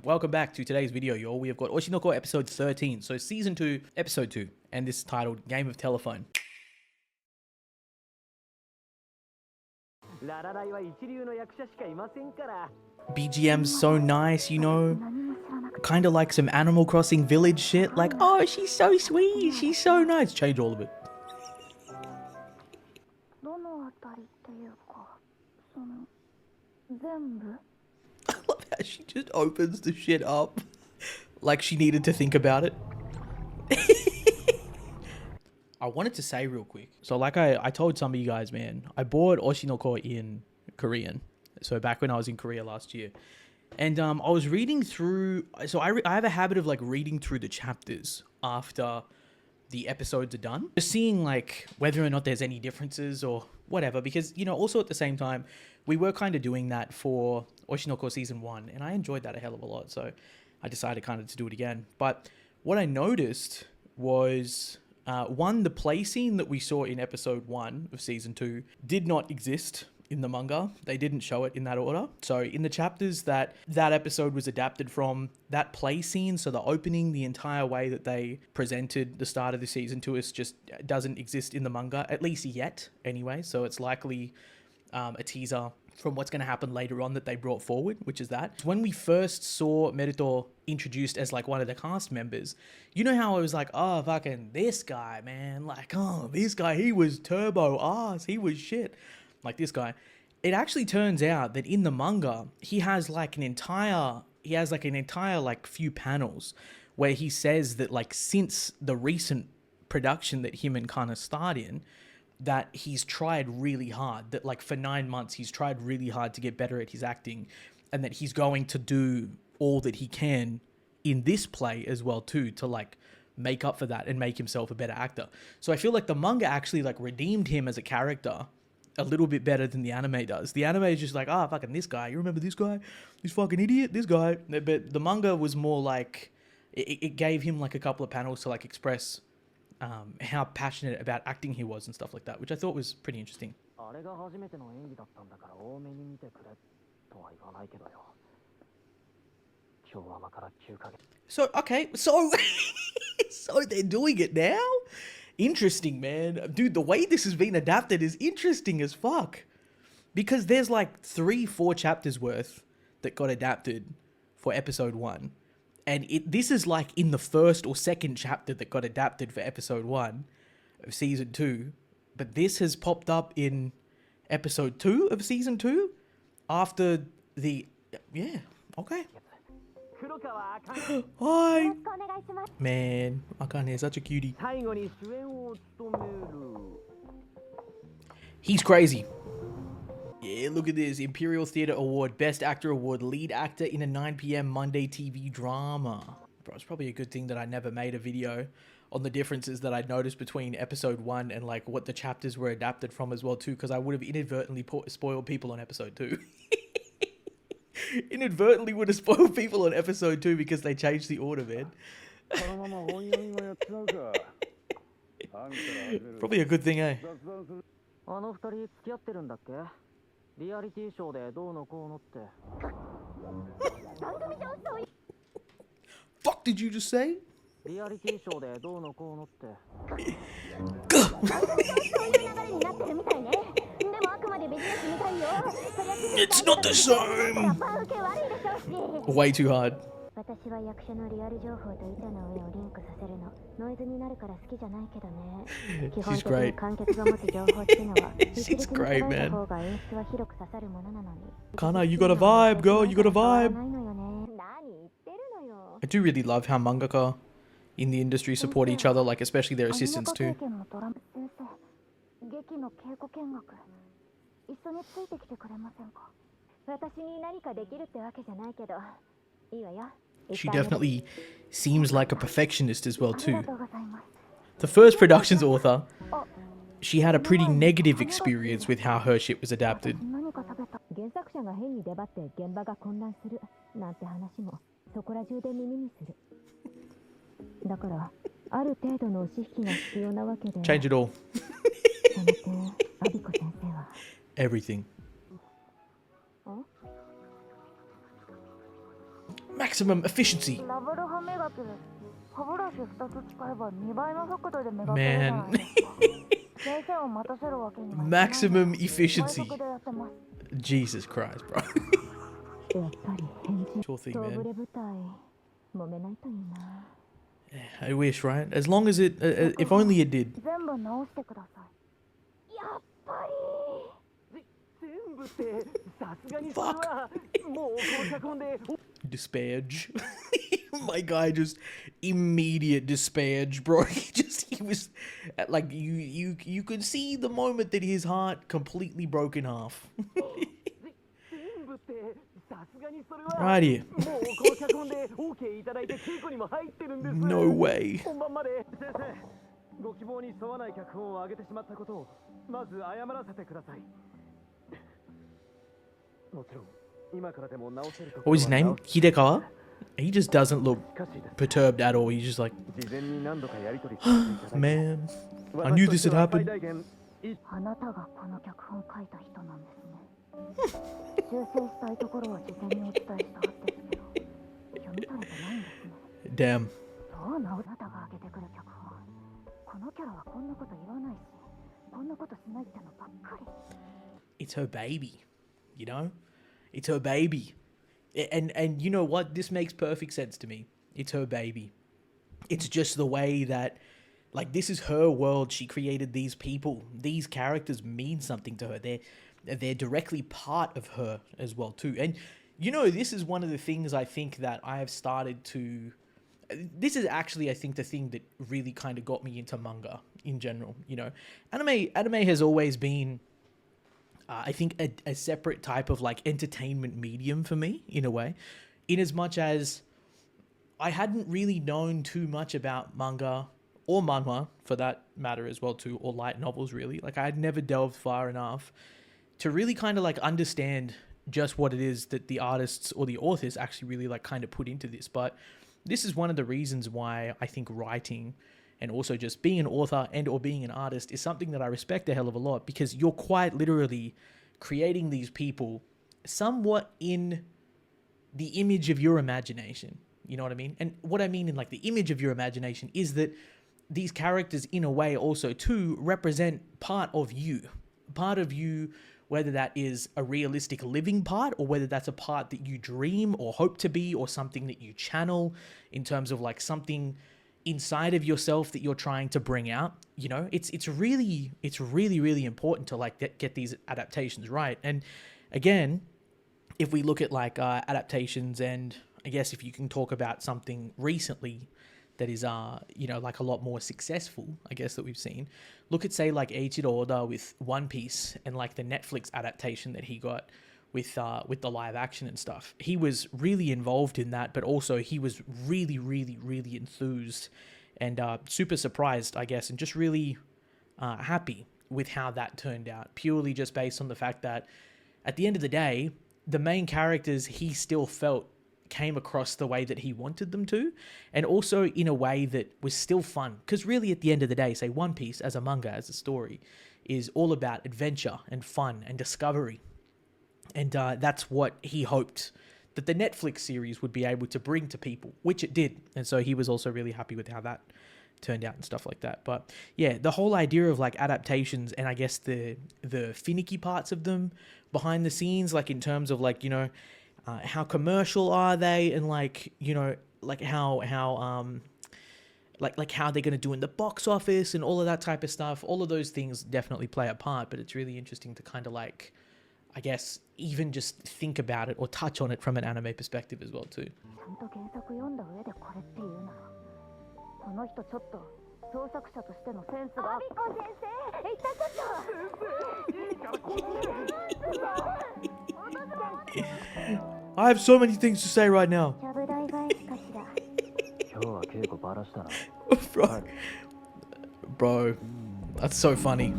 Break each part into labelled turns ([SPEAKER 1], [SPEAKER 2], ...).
[SPEAKER 1] Welcome back to today's video, y'all. We have got Oshi no Ko episode 13, so season 2, episode 2, and this is titled Game of Telephone. BGM's so nice, you know, kind of like some Animal Crossing village shit, like, oh, she's so sweet, she's so nice. Change all of it. I love how she just opens the shit up like she needed to think about it. I wanted to say real quick, so like I told some of you guys, man, I bought Oshi no Ko in Korean, so back when I was in Korea last year, and I was reading through, so I have a habit of like reading through the chapters after the episodes are done, just seeing like whether or not there's any differences or whatever, because, you know, also at the same time we were kind of doing that for Oshi no Ko season 1, and I enjoyed that a hell of a lot, so I decided kind of to do it again. But what I noticed was one, the play scene that we saw in episode 1 of season 2 did not exist in the manga. They didn't show it in that order. So in the chapters that episode was adapted from, that play scene, so the opening, the entire way that they presented the start of the season to us just doesn't exist in the manga, at least yet anyway. So it's likely a teaser from what's going to happen later on that they brought forward, which is that. When we first saw Merito introduced as like one of the cast members, you know how I was like, oh, fucking this guy, man, like, oh, this guy, he was turbo ass, he was shit. Like this guy. It actually turns out that in the manga, he has like an entire like few panels where he says that like since the recent production that him and Kana starred in, that he's tried really hard, that like for 9 months he's tried really hard to get better at his acting, and that he's going to do all that he can in this play as well too, to like make up for that and make himself a better actor. So I feel like the manga actually like redeemed him as a character a little bit better than the anime does. The anime is just like, ah, oh, fucking this guy, you remember this guy, this fucking idiot, this guy. But the manga was more like, it gave him like a couple of panels to like express how passionate about acting he was and stuff like that, which I thought was pretty interesting. So, okay, so so they're doing it now? Interesting, man. Dude, the way this has been adapted is interesting as fuck. Because there's like 3-4 chapters worth that got adapted for episode 1. And this is like in the first or second chapter that got adapted for episode 1 of season 2. But this has popped up in episode 2 of season 2 after the... Yeah, okay. Hi! Man, Akane is such a cutie. He's crazy. Yeah, look at this. Imperial Theatre Award, Best Actor Award, Lead Actor in a 9 PM Monday TV Drama. Bro, it's probably a good thing that I never made a video on the differences that I noticed between episode 1 and like what the chapters were adapted from as well too, because I would have inadvertently spoiled people on episode 2. Inadvertently would have spoiled people on episode 2 because they changed the order, man. Probably a good thing, eh? Fuck did you just say? It's not the same. Way too hard. She's great. She's great, man. Kana, you got a vibe, girl. You got a vibe. I do really love how mangaka in the industry support each other, like especially their assistants too. She definitely seems like a perfectionist as well too. The first production's author, she had a pretty negative experience with how her shit was adapted. Change it all. Everything. Maximum efficiency.
[SPEAKER 2] ダブル歯磨きです。歯ブラシ2つ使えば2倍の速度で磨けるじゃ
[SPEAKER 1] Man.
[SPEAKER 2] ないですか。先生を待たせるわけにはいかないので
[SPEAKER 1] Maximum
[SPEAKER 2] 倍
[SPEAKER 1] efficiency.
[SPEAKER 2] 速でやってます。
[SPEAKER 1] Jesus Christ, bro.
[SPEAKER 2] やっぱり返事
[SPEAKER 1] Sure thing,
[SPEAKER 2] と
[SPEAKER 1] man.
[SPEAKER 2] ブレ舞台揉めないといいな。
[SPEAKER 1] I wish, right? As long as it, if only it did.
[SPEAKER 2] 全部直してください。やっぱり
[SPEAKER 1] Fuck. Disparage. My guy just immediate disparage, bro. He was like you could see the moment that his heart completely broke in half. Right here. No way.
[SPEAKER 3] ご希望に沿わない脚本を上げてしまったことをまず謝らせてください。もちろん今からでも直せると。
[SPEAKER 1] What was his name? Hidekawa? He just doesn't look perturbed at all. He's just like, man, I knew this had happened.
[SPEAKER 2] あなたがこの脚本書いた人なんですね。修正したいところは事前にお伝えしたはずですけど、読み取れてないんですね。
[SPEAKER 1] Damn.
[SPEAKER 2] そうな、あなたが挙げてくる脚本。このキャラはこんなこと言わないし、こんなことしないってのばっかり。
[SPEAKER 1] It's her baby, you know? It's her baby. And you know what? This makes perfect sense to me. It's her baby. It's just the way that, like, this is her world. She created these people. These characters mean something to her. They're directly part of her as well too. And you know, this is one of the things I think that I have started to. This is actually, I think, the thing that really kind of got me into manga in general. You know, anime has always been, I think, a separate type of like entertainment medium for me in a way, in as much as I hadn't really known too much about manga or manhwa for that matter as well too, or light novels really. Like I had never delved far enough to really kind of like understand just what it is that the artists or the authors actually really like kind of put into this. But this is one of the reasons why I think writing and also just being an author and or being an artist is something that I respect a hell of a lot, because you're quite literally creating these people somewhat in the image of your imagination. You know what I mean? And what I mean in like the image of your imagination is that these characters in a way also too represent part of you, whether that is a realistic living part or whether that's a part that you dream or hope to be, or something that you channel in terms of like something inside of yourself that you're trying to bring out. You know, it's really important to like get these adaptations right. And again, if we look at like adaptations, and I guess if you can talk about something recently that is you know, like a lot more successful, I guess, that we've seen, look at say like Eiichiro Oda with One Piece and like the Netflix adaptation that he got with the live action and stuff. He was really involved in that, but also he was really enthused and super surprised, I guess, and just really happy with how that turned out, purely just based on the fact that at the end of the day, the main characters he still felt came across the way that he wanted them to, and also in a way that was still fun. Because really at the end of the day, say One Piece as a manga, as a story, is all about adventure and fun and discovery. And that's what he hoped that the Netflix series would be able to bring to people, which it did. And so he was also really happy with how that turned out and stuff like that. But yeah, the whole idea of like adaptations, and I guess the finicky parts of them behind the scenes, like in terms of like, you know, how commercial are they, and like, you know, like how like how they're going to do in the box office and all of that type of stuff. All of those things definitely play a part, but it's really interesting to kind of like, I guess, even just think about it or touch on it from an anime perspective as well too.
[SPEAKER 2] この人ちょっと創作者としてのセンスが。アビコ先生、いったちょっと。
[SPEAKER 1] I have so many things to say right now. Bro, that's so funny.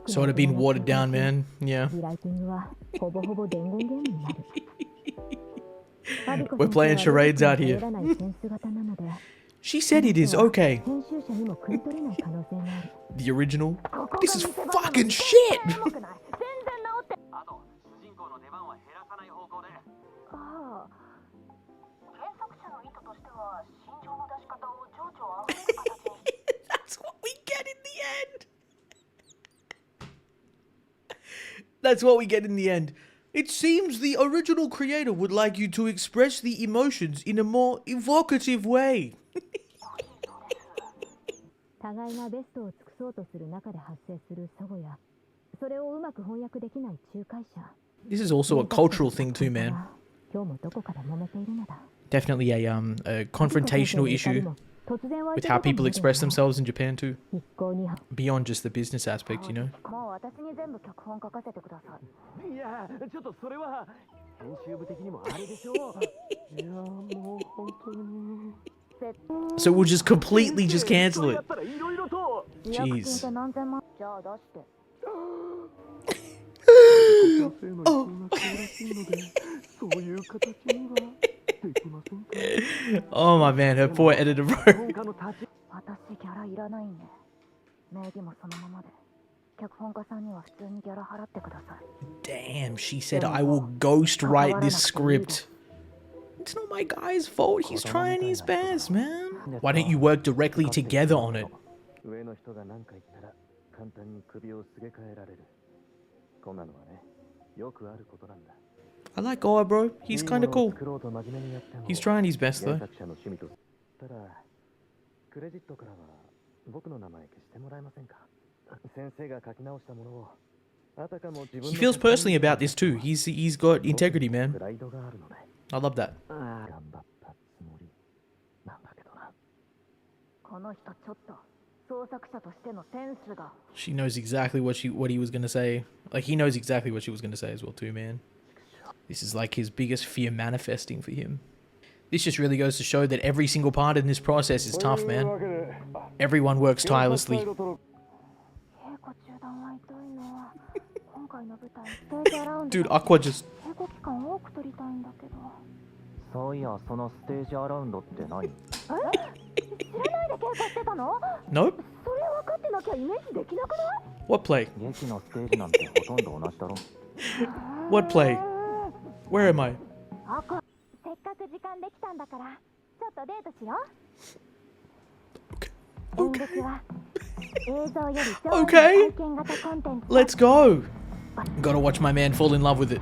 [SPEAKER 1] So it had been watered down, man. Yeah. We're playing charades out here. She said it is okay. The original? This is fucking shit!
[SPEAKER 3] 番は減らさない方向で。
[SPEAKER 2] ああ、原作者の意図としては心情の出し方を情緒あふれる形に。
[SPEAKER 1] That's what we get in the end. That's what we get in the end. It seems the original creator would like you to express the emotions in a more evocative way.
[SPEAKER 2] 互いがベストを尽くそうとする中で発生する齟齬や、それをうまく翻訳できない仲介者。
[SPEAKER 1] This is also a cultural thing too, man.
[SPEAKER 2] 今日もどこかで揉めているのだ。
[SPEAKER 1] Definitely a confrontational issue with how people express themselves in Japan too. Beyond just the business aspect, you know.
[SPEAKER 2] もう私に全部脚本書かせてください。
[SPEAKER 3] いや、ちょっとそれは編集部的にもあれでしょう。いや、もう本当に。
[SPEAKER 1] So we'll just completely just cancel it. Jeez.
[SPEAKER 2] じゃあ出して。
[SPEAKER 1] Oh my man, her poor editor, bro.
[SPEAKER 2] 私ギャラいらないんで。名義もそのままで。脚本家さんには普通にギャラ払ってください。
[SPEAKER 1] Damn, she said I will ghost write this script. It's not my guy's fault. He's trying his best, man. Why don't you work directly together on it?
[SPEAKER 3] 上の人が何か言ったら簡単に首をすげ替えられる。こんなのはね、よくあることなんだ。
[SPEAKER 1] I like Goa, bro. He's kind of cool. He's trying his best, though.
[SPEAKER 3] ただ、クレジットからは僕の名前消してもらえませんか？先生が書き直したものを。
[SPEAKER 1] He feels personally about this too. He's got integrity, man. I love that.
[SPEAKER 2] この人ちょっと創作者としてのセンスが。
[SPEAKER 1] She knows exactly what he was gonna say. Like he knows exactly what she was gonna say as well too, man. This is like his biggest fear manifesting for him. This just really goes to show that every single part in this process is tough, man. Everyone works tirelessly. Dude, Aqua just...
[SPEAKER 4] そういや、そのステージアラウンドって何？
[SPEAKER 2] 知らないで喧嘩してたの？
[SPEAKER 1] Nope.
[SPEAKER 2] それ分かってなきゃイメージできなくない？
[SPEAKER 1] What play?
[SPEAKER 4] 劇のステージなんてほとんど同じだろ。
[SPEAKER 1] What play? Where am I?
[SPEAKER 2] せっかく時間できたんだから、ちょっとデートしよう。
[SPEAKER 1] Okay. Let's go. Gotta watch my man fall in love with it.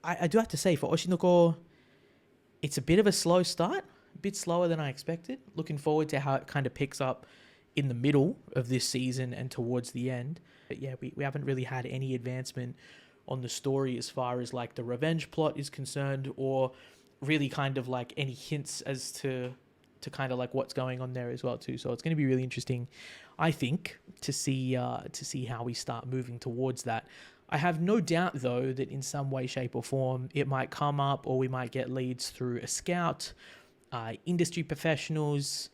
[SPEAKER 1] I do have to say, for Oshi no Ko, it's a bit of a slow start. A bit slower than I expected. Looking forward to how it kind of picks up in the middle of this season and towards the end. But yeah, we haven't really had any advancement on the story as far as like the revenge plot is concerned, or really kind of like any hints as to kind of like what's going on there as well too. So it's going to be really interesting, I think, to see how we start moving towards that. I have no doubt though that in some way, shape or form it might come up, or we might get leads through a scout, industry professionals,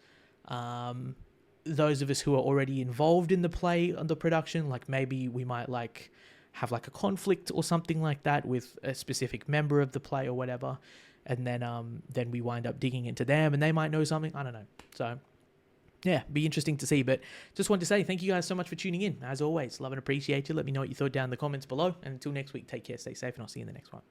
[SPEAKER 1] those of us who are already involved in the play and the production. Like maybe we might like have like a conflict or something like that with a specific member of the play or whatever. And then we wind up digging into them and they might know something. I don't know. So yeah, be interesting to see. But just wanted to say thank you guys so much for tuning in. As always, love and appreciate you. Let me know what you thought down in the comments below. And until next week, take care, stay safe, and I'll see you in the next one.